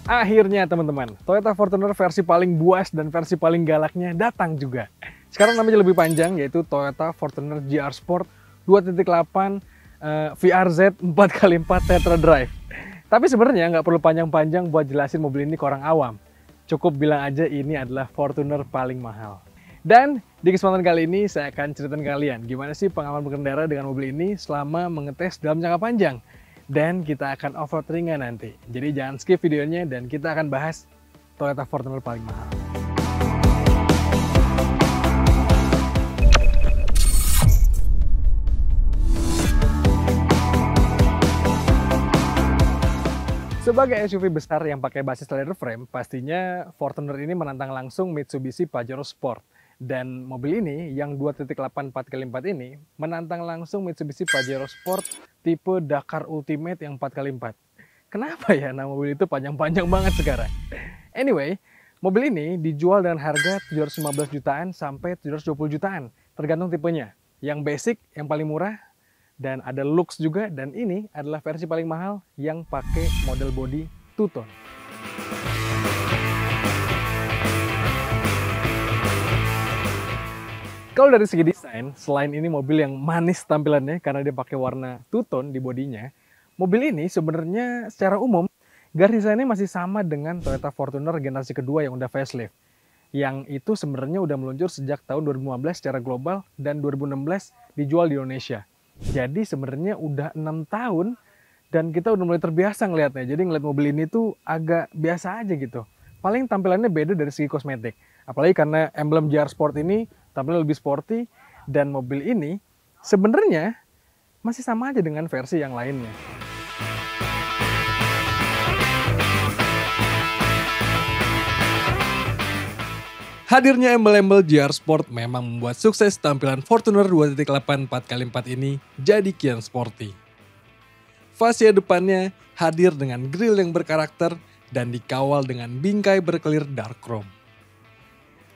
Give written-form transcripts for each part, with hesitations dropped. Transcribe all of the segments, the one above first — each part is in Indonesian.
Akhirnya teman-teman, Toyota Fortuner versi paling buas dan versi paling galaknya datang juga. Sekarang namanya lebih panjang, yaitu Toyota Fortuner GR Sport 2.8 VRZ 4x4 Tetra Drive. Tapi sebenarnya nggak perlu panjang-panjang buat jelasin mobil ini ke orang awam. Cukup bilang aja ini adalah Fortuner paling mahal. Dan di kesempatan kali ini saya akan ceritain kalian gimana sih pengalaman berkendara dengan mobil ini selama mengetes dalam jangka panjang. Dan kita akan off-road ringan nanti. Jadi jangan skip videonya dan kita akan bahas Toyota Fortuner paling mahal. Sebagai SUV besar yang pakai basis leather frame, pastinya Fortuner ini menantang langsung Mitsubishi Pajero Sport. Dan mobil ini yang 2.8 4x4 ini menantang langsung Mitsubishi Pajero Sport tipe Dakar Ultimate yang 4x4. Kenapa ya nama mobil itu panjang-panjang banget sekarang? Anyway, mobil ini dijual dengan harga 715 jutaan sampai 720 jutaan, tergantung tipenya. Yang basic, yang paling murah, dan ada lux juga, dan ini adalah versi paling mahal yang pakai model bodi two-tone. Kalau dari segi desain, selain ini mobil yang manis tampilannya karena dia pakai warna two-tone di bodinya, mobil ini sebenarnya secara umum garis desainnya masih sama dengan Toyota Fortuner generasi kedua yang udah facelift. Yang itu sebenarnya udah meluncur sejak tahun 2015 secara global dan 2016 dijual di Indonesia. Jadi sebenarnya udah 6 tahun dan kita udah mulai terbiasa ngelihatnya. Jadi ngeliat mobil ini tuh agak biasa aja gitu. Paling tampilannya beda dari segi kosmetik. Apalagi karena emblem GR Sport ini tampilnya lebih sporty, dan mobil ini sebenarnya masih sama aja dengan versi yang lainnya. Hadirnya embel-embel GR Sport memang membuat sukses tampilan Fortuner 2.8 4x4 ini jadi kian sporty. Fascia depannya hadir dengan grill yang berkarakter dan dikawal dengan bingkai berkelir dark chrome.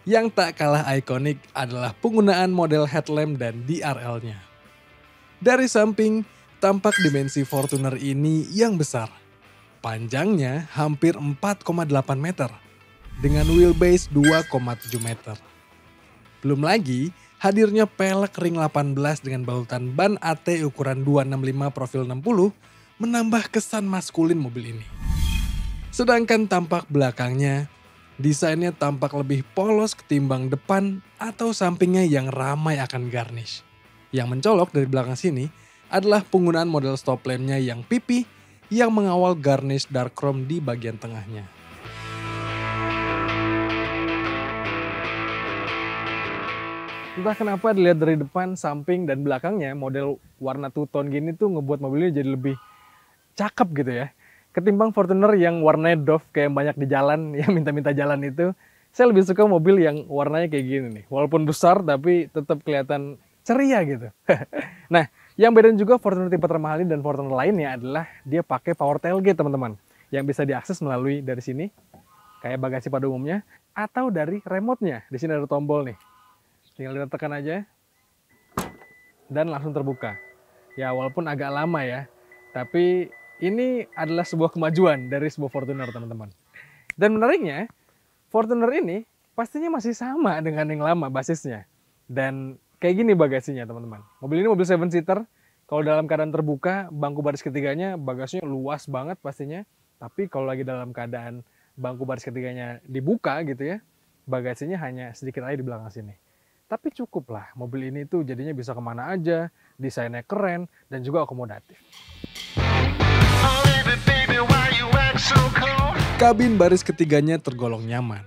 Yang tak kalah ikonik adalah penggunaan model headlamp dan DRL-nya. Dari samping, tampak dimensi Fortuner ini yang besar. Panjangnya hampir 4,8 meter, dengan wheelbase 2,7 meter. Belum lagi, hadirnya pelek ring 18 dengan balutan ban AT ukuran 265 profil 60 menambah kesan maskulin mobil ini. Sedangkan tampak belakangnya, desainnya tampak lebih polos ketimbang depan atau sampingnya yang ramai akan garnish. Yang mencolok dari belakang sini adalah penggunaan model stop lampnya yang pipi yang mengawal garnish dark chrome di bagian tengahnya. Entah kenapa dilihat dari depan, samping, dan belakangnya model warna two-tone gini tuh ngebuat mobilnya jadi lebih cakep gitu ya. Ketimbang Fortuner yang warnanya doff kayak banyak di jalan, yang minta-minta jalan itu, saya lebih suka mobil yang warnanya kayak gini nih. Walaupun besar tapi tetap kelihatan ceria gitu. Nah, yang beda juga Fortuner tipe termahal ini dan Fortuner lainnya adalah dia pakai power tailgate teman-teman. Yang bisa diakses melalui dari sini, kayak bagasi pada umumnya, atau dari remote-nya. Di sini ada tombol nih. Tinggal ditekan aja, dan langsung terbuka. Ya walaupun agak lama ya, tapi ini adalah sebuah kemajuan dari sebuah Fortuner, teman-teman. Dan menariknya, Fortuner ini pastinya masih sama dengan yang lama basisnya. Dan kayak gini bagasinya, teman-teman. Mobil ini mobil 7-seater. Kalau dalam keadaan terbuka, bangku baris ketiganya, bagasinya luas banget pastinya. Tapi kalau lagi dalam keadaan bangku baris ketiganya dibuka gitu ya, bagasinya hanya sedikit aja di belakang sini. Tapi cukup lah, mobil ini tuh jadinya bisa kemana aja, desainnya keren, dan juga akomodatif. Kabin baris ketiganya tergolong nyaman.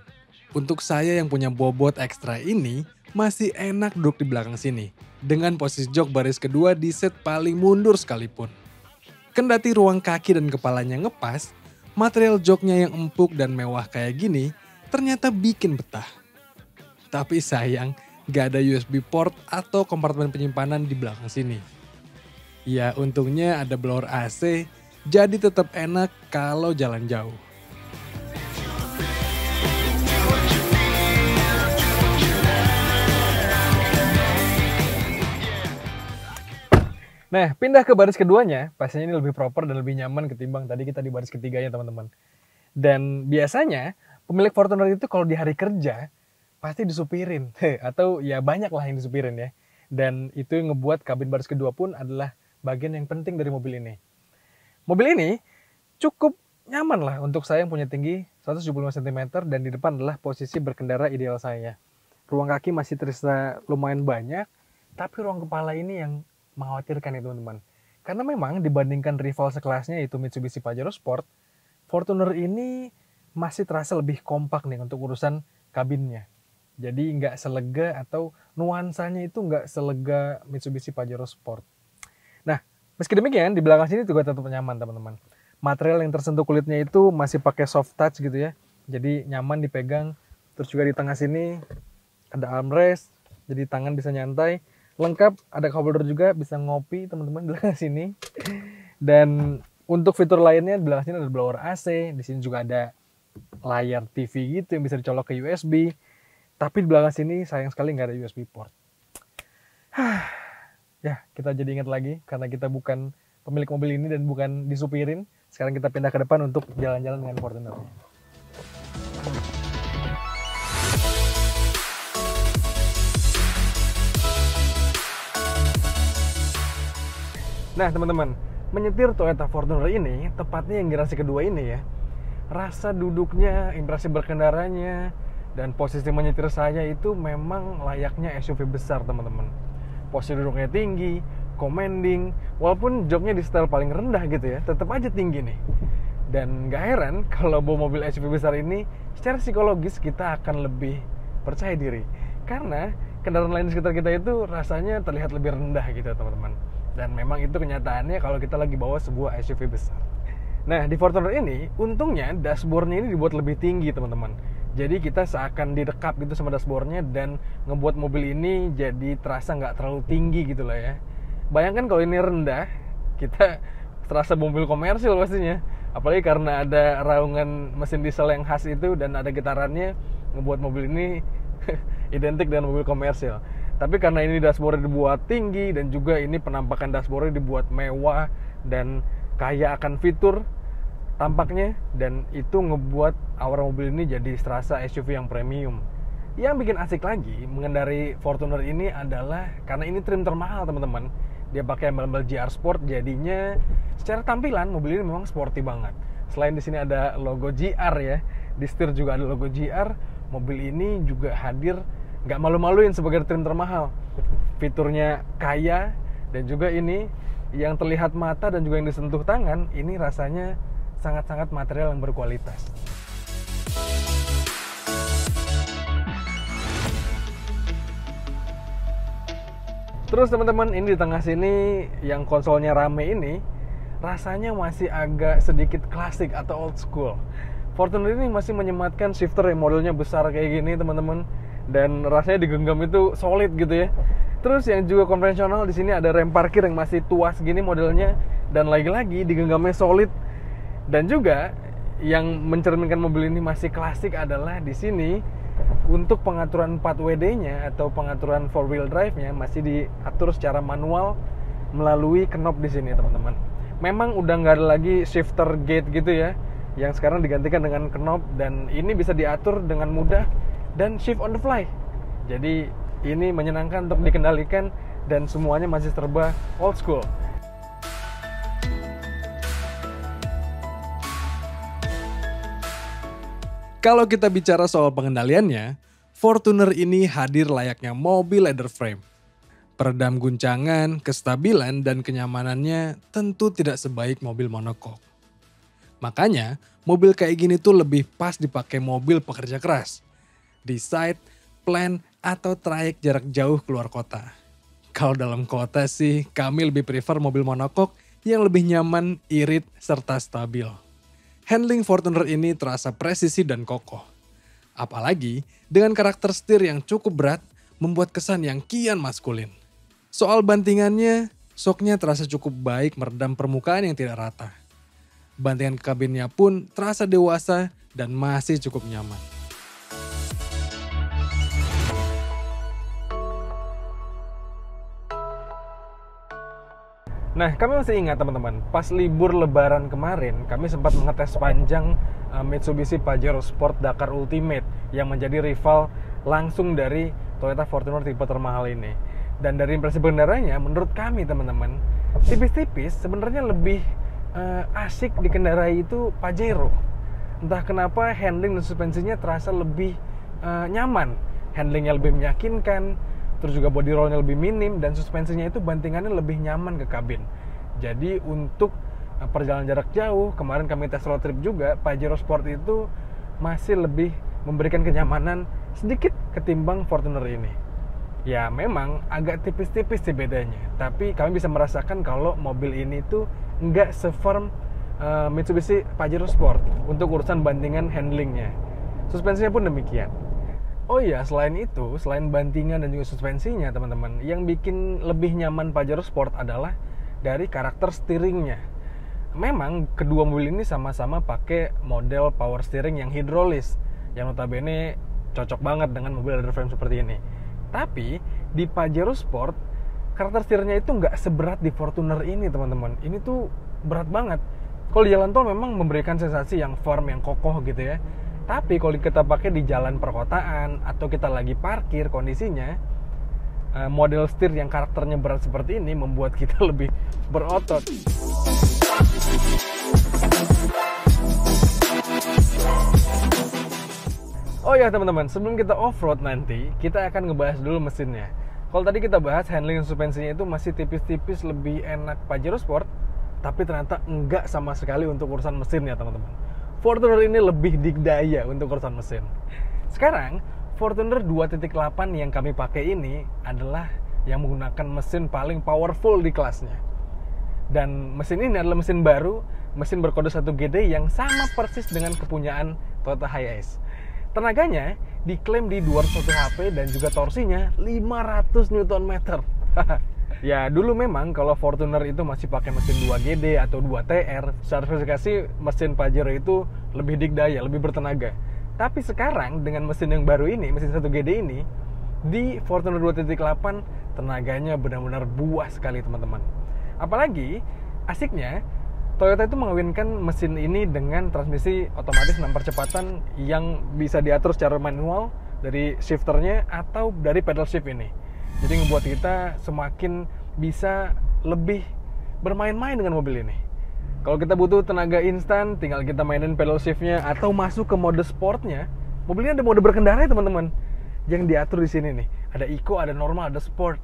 Untuk saya yang punya bobot ekstra ini, masih enak duduk di belakang sini. Dengan posisi jok baris kedua di set paling mundur sekalipun. Kendati ruang kaki dan kepalanya ngepas, material joknya yang empuk dan mewah kayak gini, ternyata bikin betah. Tapi sayang, gak ada USB port atau kompartemen penyimpanan di belakang sini. Ya untungnya ada blower AC, jadi tetap enak kalau jalan jauh. Nah, pindah ke baris keduanya, pastinya ini lebih proper dan lebih nyaman ketimbang tadi kita di baris ketiganya, teman-teman. Dan biasanya pemilik Fortuner itu kalau di hari kerja pasti disupirin atau ya banyak lah yang disupirin ya. Dan itu yang ngebuat kabin baris kedua pun adalah bagian yang penting dari mobil ini. Mobil ini cukup nyaman lah untuk saya yang punya tinggi 175 cm dan di depan adalah posisi berkendara ideal saya. Ruang kaki masih terisa lumayan banyak, tapi ruang kepala ini yang mengkhawatirkan ya teman-teman. Karena memang dibandingkan rival sekelasnya yaitu Mitsubishi Pajero Sport, Fortuner ini masih terasa lebih kompak nih untuk urusan kabinnya. Jadi nggak selega atau nuansanya itu nggak selega Mitsubishi Pajero Sport. Nah, meski demikian di belakang sini juga tetap nyaman teman-teman. Material yang tersentuh kulitnya itu masih pakai soft touch gitu ya. Jadi nyaman dipegang. Terus juga di tengah sini ada armrest, jadi tangan bisa nyantai. Lengkap, ada cup holder juga, bisa ngopi teman-teman di belakang sini. Dan untuk fitur lainnya di belakang sini ada blower AC, di sini juga ada layar TV gitu yang bisa dicolok ke USB. Tapi di belakang sini sayang sekali nggak ada USB port. Ya, kita jadi ingat lagi karena kita bukan pemilik mobil ini dan bukan disupirin. Sekarang kita pindah ke depan untuk jalan-jalan dengan Fortuner. Nah teman-teman, menyetir Toyota Fortuner ini, tepatnya yang generasi kedua ini ya, rasa duduknya, impresi berkendaranya, dan posisi menyetir saya itu memang layaknya SUV besar teman-teman. Posisi duduknya tinggi, commanding, walaupun joknya di setel paling rendah gitu ya, tetap aja tinggi nih. Dan gak heran kalau bawa mobil SUV besar ini, secara psikologis kita akan lebih percaya diri. Karena kendaraan lain di sekitar kita itu rasanya terlihat lebih rendah gitu teman-teman. Dan memang itu kenyataannya kalau kita lagi bawa sebuah SUV besar. Nah di Fortuner ini, untungnya dashboardnya ini dibuat lebih tinggi teman-teman. Jadi kita seakan didekap gitu sama dashboardnya dan ngebuat mobil ini jadi terasa nggak terlalu tinggi gitu lah ya. Bayangkan kalau ini rendah, kita terasa mobil komersil pastinya. Apalagi karena ada raungan mesin diesel yang khas itu dan ada getarannya, ngebuat mobil ini identik dengan mobil komersil. Tapi karena ini dashboardnya dibuat tinggi dan juga ini penampakan dashboardnya dibuat mewah dan kaya akan fitur tampaknya, dan itu ngebuat aura mobil ini jadi serasa SUV yang premium. Yang bikin asik lagi mengendarai Fortuner ini adalah karena ini trim termahal teman-teman. Dia pakai embel-embel GR Sport, jadinya secara tampilan mobil ini memang sporty banget. Selain di sini ada logo GR ya, di setir juga ada logo GR. Mobil ini juga hadir nggak malu-maluin sebagai trim termahal. Fiturnya kaya dan juga ini yang terlihat mata dan juga yang disentuh tangan, ini rasanya sangat-sangat material yang berkualitas. Terus teman-teman, ini di tengah sini yang konsolnya rame ini rasanya masih agak sedikit klasik atau old school. Fortuner ini masih menyematkan shifter yang modelnya besar kayak gini teman-teman, dan rasanya digenggam itu solid gitu ya. Terus yang juga konvensional di sini ada rem parkir yang masih tua segini modelnya, dan lagi-lagi digenggamnya solid. Dan juga yang mencerminkan mobil ini masih klasik adalah di sini untuk pengaturan 4WD-nya atau pengaturan 4-wheel drive-nya masih diatur secara manual melalui knob di sini teman-teman. Memang udah nggak ada lagi shifter gate gitu ya, yang sekarang digantikan dengan knob, dan ini bisa diatur dengan mudah dan shift on the fly. Jadi ini menyenangkan untuk dikendalikan dan semuanya masih serba old school. Kalau kita bicara soal pengendaliannya, Fortuner ini hadir layaknya mobil leather frame. Peredam guncangan, kestabilan, dan kenyamanannya tentu tidak sebaik mobil monocoque. Makanya, mobil kayak gini tuh lebih pas dipakai mobil pekerja keras. Di site, plan, atau trayek jarak jauh keluar kota. Kalau dalam kota sih, kami lebih prefer mobil monocoque yang lebih nyaman, irit, serta stabil. Handling Fortuner ini terasa presisi dan kokoh. Apalagi dengan karakter setir yang cukup berat, membuat kesan yang kian maskulin. Soal bantingannya, shocknya terasa cukup baik meredam permukaan yang tidak rata. Bantingan kabinnya pun terasa dewasa dan masih cukup nyaman. Nah, kami masih ingat teman-teman, pas libur lebaran kemarin, kami sempat mengetes panjang Mitsubishi Pajero Sport Dakar Ultimate yang menjadi rival langsung dari Toyota Fortuner tipe termahal ini. Dan dari impresi pengendaranya, menurut kami teman-teman, tipis-tipis sebenarnya lebih asik dikendarai itu Pajero. Entah kenapa handling dan suspensinya terasa lebih nyaman, handlingnya lebih meyakinkan, terus juga body rollnya lebih minim, dan suspensinya itu bantingannya lebih nyaman ke kabin. Jadi untuk perjalanan jarak jauh, kemarin kami tes road trip juga, Pajero Sport itu masih lebih memberikan kenyamanan sedikit ketimbang Fortuner ini. Ya memang agak tipis-tipis sih bedanya, tapi kami bisa merasakan kalau mobil ini tuh nggak se-firm Mitsubishi Pajero Sport untuk urusan bantingan handlingnya. Suspensinya pun demikian. Oh iya, selain itu, selain bantingan dan juga suspensinya teman-teman, yang bikin lebih nyaman Pajero Sport adalah dari karakter steeringnya. Memang kedua mobil ini sama-sama pakai model power steering yang hidrolis, yang notabene cocok banget dengan mobil leather frame seperti ini. Tapi di Pajero Sport, karakter steeringnya itu nggak seberat di Fortuner ini teman-teman. Ini tuh berat banget. Kalau di jalan tol memang memberikan sensasi yang firm, yang kokoh gitu ya. Tapi kalau kita pakai di jalan perkotaan atau kita lagi parkir kondisinya, model setir yang karakternya berat seperti ini membuat kita lebih berotot. Oh ya teman-teman, sebelum kita off-road nanti, kita akan ngebahas dulu mesinnya. Kalau tadi kita bahas handling dan suspensinya itu masih tipis-tipis lebih enak Pajero Sport, tapi ternyata enggak sama sekali untuk urusan mesinnya teman-teman. Fortuner ini lebih dikdaya untuk urusan mesin. Sekarang, Fortuner 2.8 yang kami pakai ini adalah yang menggunakan mesin paling powerful di kelasnya. Dan mesin ini adalah mesin baru, mesin berkode 1GD yang sama persis dengan kepunyaan Toyota Hiace. Tenaganya diklaim di 201 HP dan juga torsinya 500 Nm. Ya dulu memang kalau Fortuner itu masih pakai mesin 2GD atau 2TR, secara spesifikasi mesin Pajero itu lebih dikdaya, lebih bertenaga. Tapi sekarang dengan mesin yang baru ini, mesin 1GD ini, di Fortuner 2.8 tenaganya benar-benar buah sekali teman-teman. Apalagi asiknya Toyota itu mengawinkan mesin ini dengan transmisi otomatis 6 percepatan yang bisa diatur secara manual dari shifternya atau dari pedal shift ini. Jadi ngebuat kita semakin bisa lebih bermain-main dengan mobil ini. Kalau kita butuh tenaga instan, tinggal kita mainin pedal shiftnya atau masuk ke mode sportnya. Mobil ini ada mode berkendara ya teman-teman, yang diatur di sini nih. Ada eco, ada normal, ada sport.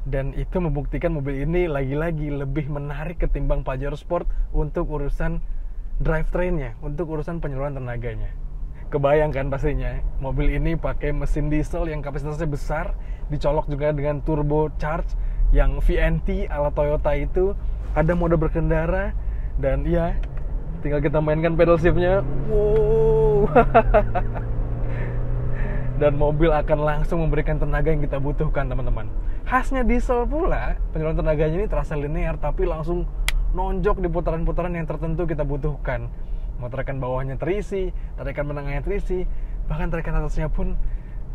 Dan itu membuktikan mobil ini lagi-lagi lebih menarik ketimbang Pajero Sport untuk urusan drivetrainnya, untuk urusan penyaluran tenaganya. Kebayangkan pastinya, mobil ini pakai mesin diesel yang kapasitasnya besar, dicolok juga dengan turbo charge yang VNT ala Toyota itu, ada mode berkendara, dan ya tinggal kita mainkan pedal shiftnya, wow. Dan mobil akan langsung memberikan tenaga yang kita butuhkan teman-teman. Khasnya diesel pula, penyaluran tenaganya ini terasa linear tapi langsung nonjok di putaran-putaran yang tertentu kita butuhkan. Mau tarikan bawahnya terisi, tarikan menengahnya terisi, bahkan tarikan atasnya pun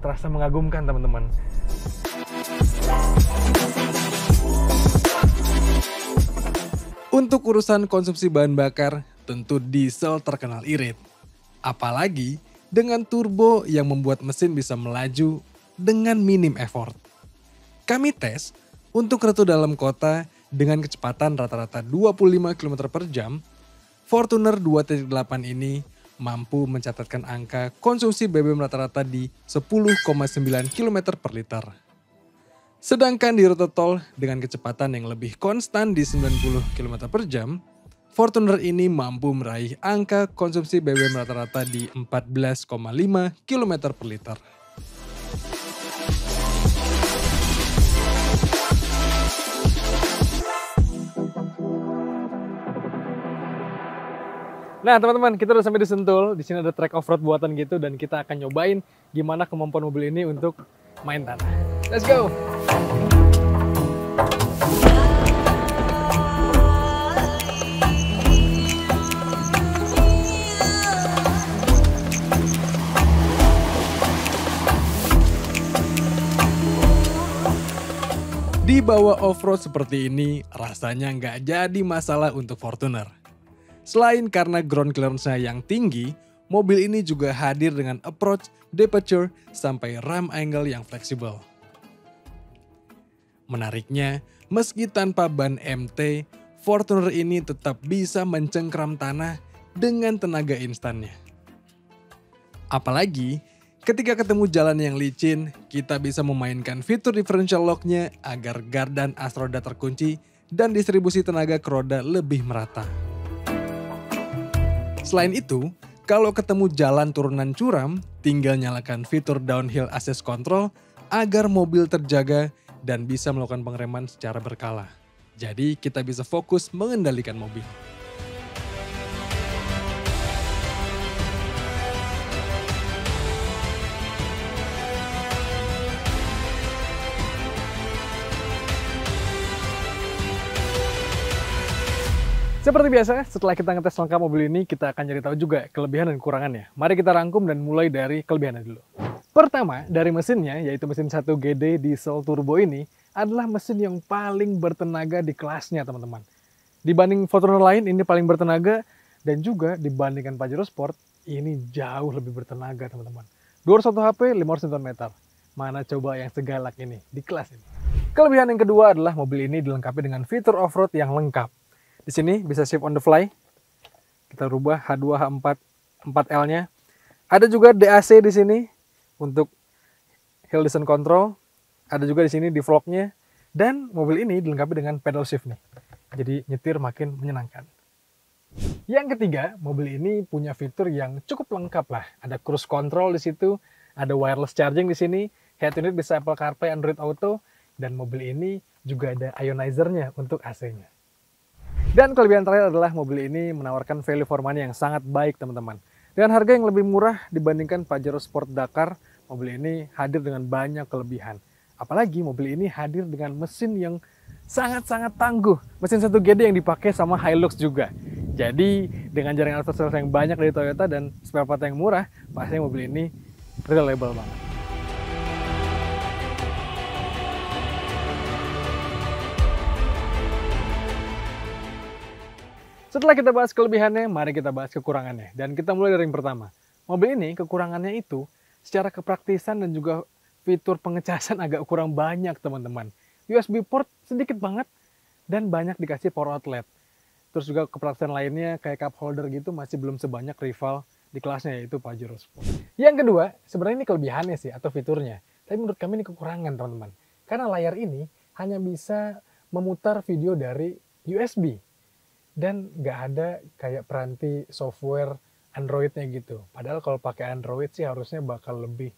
terasa mengagumkan teman-teman. Untuk urusan konsumsi bahan bakar, tentu diesel terkenal irit. Apalagi dengan turbo yang membuat mesin bisa melaju dengan minim effort. Kami tes untuk rute dalam kota dengan kecepatan rata-rata 25 km per jam, Fortuner 2.8 ini mampu mencatatkan angka konsumsi BBM rata-rata di 10,9 km per liter. Sedangkan di rute tol dengan kecepatan yang lebih konstan di 90 km per jam, Fortuner ini mampu meraih angka konsumsi BBM rata-rata di 14,5 km per liter. Nah teman-teman, kita udah sampai di Sentul. Di sini ada track off-road buatan gitu dan kita akan nyobain gimana kemampuan mobil ini untuk main tanah. Let's go! Di Dibawa off-road seperti ini, rasanya nggak jadi masalah untuk Fortuner. Selain karena ground clearance-nya yang tinggi, mobil ini juga hadir dengan approach, departure, sampai ram angle yang fleksibel. Menariknya, meski tanpa ban MT, Fortuner ini tetap bisa mencengkram tanah dengan tenaga instannya. Apalagi, ketika ketemu jalan yang licin, kita bisa memainkan fitur differential lock-nya agar gardan as roda terkunci dan distribusi tenaga ke roda lebih merata. Selain itu, kalau ketemu jalan turunan curam, tinggal nyalakan fitur downhill assist control agar mobil terjaga dan bisa melakukan pengereman secara berkala. Jadi kita bisa fokus mengendalikan mobil. Seperti biasa, setelah kita ngetes lengkap mobil ini, kita akan cari tahu juga kelebihan dan kekurangannya. Mari kita rangkum dan mulai dari kelebihannya dulu. Pertama, dari mesinnya, yaitu mesin 1GD diesel turbo ini, adalah mesin yang paling bertenaga di kelasnya, teman-teman. Dibanding Fortuner lain, ini paling bertenaga, dan juga dibandingkan Pajero Sport, ini jauh lebih bertenaga, teman-teman. 201 HP, 500 Nm. Mana coba yang segalak ini, di kelas ini. Kelebihan yang kedua adalah mobil ini dilengkapi dengan fitur off-road yang lengkap. Di sini bisa shift on the fly. Kita rubah H2, H4, 4L-nya. Ada juga DAC di sini untuk hill descent control. Ada juga di sini di vlognya. Dan mobil ini dilengkapi dengan pedal shift nih. Jadi nyetir makin menyenangkan. Yang ketiga, mobil ini punya fitur yang cukup lengkap lah. Ada cruise control di situ, ada wireless charging di sini, head unit bisa Apple CarPlay, Android Auto, dan mobil ini juga ada ionizer-nya untuk AC-nya. Dan kelebihan terakhir adalah mobil ini menawarkan value for money yang sangat baik, teman-teman. Dengan harga yang lebih murah dibandingkan Pajero Sport Dakar, mobil ini hadir dengan banyak kelebihan. Apalagi mobil ini hadir dengan mesin yang sangat-sangat tangguh. Mesin 1GD yang dipakai sama Hilux juga. Jadi dengan jaringan after sales yang banyak dari Toyota dan spare part yang murah, pastinya mobil ini reliable banget. Setelah kita bahas kelebihannya, mari kita bahas kekurangannya. Dan kita mulai dari yang pertama. Mobil ini kekurangannya itu secara kepraktisan dan juga fitur pengecasan agak kurang banyak, teman-teman. USB port sedikit banget dan banyak dikasih power outlet. Terus juga kepraktisan lainnya kayak cup holder gitu masih belum sebanyak rival di kelasnya, yaitu Pajero Sport. Yang kedua, sebenarnya ini kelebihannya sih atau fiturnya. Tapi menurut kami ini kekurangan, teman-teman. Karena layar ini hanya bisa memutar video dari USB. Dan nggak ada kayak peranti software Android-nya gitu. Padahal kalau pakai Android sih harusnya bakal lebih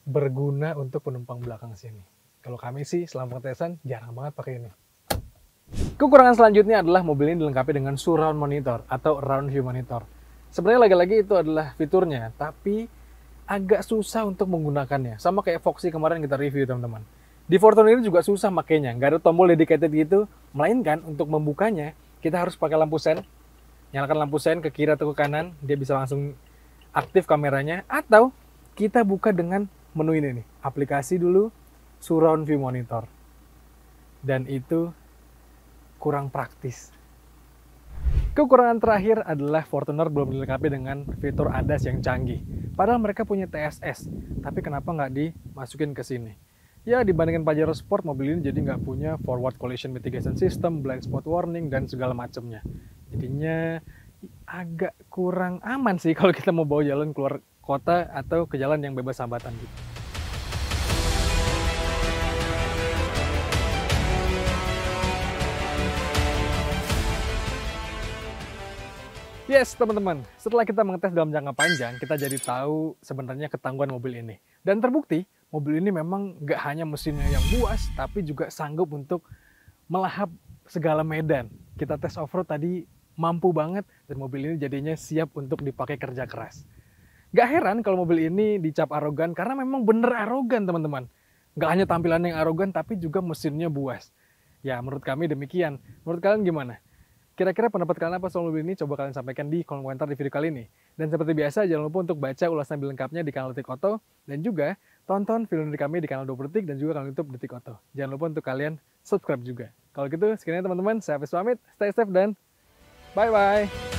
berguna untuk penumpang belakang sini. Kalau kami sih selama pengetesan jarang banget pakai ini. Kekurangan selanjutnya adalah mobil ini dilengkapi dengan surround monitor atau round view monitor. Sebenarnya lagi-lagi itu adalah fiturnya, tapi agak susah untuk menggunakannya. Sama kayak Foxy kemarin kita review, teman-teman. Di Fortuner ini juga susah makainya, nggak ada tombol dedicated gitu, melainkan untuk membukanya kita harus pakai lampu sen, nyalakan lampu sen ke kiri atau ke kanan, dia bisa langsung aktif kameranya, atau kita buka dengan menu ini nih, aplikasi dulu, surround view monitor. Dan itu kurang praktis. Kekurangan terakhir adalah Fortuner belum dilengkapi dengan fitur ADAS yang canggih. Padahal mereka punya TSS, tapi kenapa nggak dimasukin ke sini? Ya, dibandingkan Pajero Sport, mobil ini jadi nggak punya forward collision mitigation system, blind spot warning, dan segala macamnya. Jadinya agak kurang aman sih kalau kita mau bawa jalan keluar kota atau ke jalan yang bebas hambatan gitu. Yes, teman-teman. Setelah kita mengetes dalam jangka panjang, kita jadi tahu sebenarnya ketangguhan mobil ini. Dan terbukti, mobil ini memang nggak hanya mesinnya yang buas, tapi juga sanggup untuk melahap segala medan. Kita tes off-road tadi mampu banget, dan mobil ini jadinya siap untuk dipakai kerja keras. Gak heran kalau mobil ini dicap arogan, karena memang bener arogan, teman-teman. Gak hanya tampilannya yang arogan, tapi juga mesinnya buas. Ya, menurut kami demikian. Menurut kalian gimana? Kira-kira pendapat kalian apa soal mobil ini? Coba kalian sampaikan di kolom komentar di video kali ini. Dan seperti biasa, jangan lupa untuk baca ulasan lebih lengkapnya di kanal Detik Auto. Dan juga tonton video dari kami di kanal 20 Detik dan juga kanal YouTube Detik Auto. Jangan lupa untuk kalian subscribe juga. Kalau gitu, sekian ya teman-teman. Saya Hafiz pamit, stay safe dan bye-bye.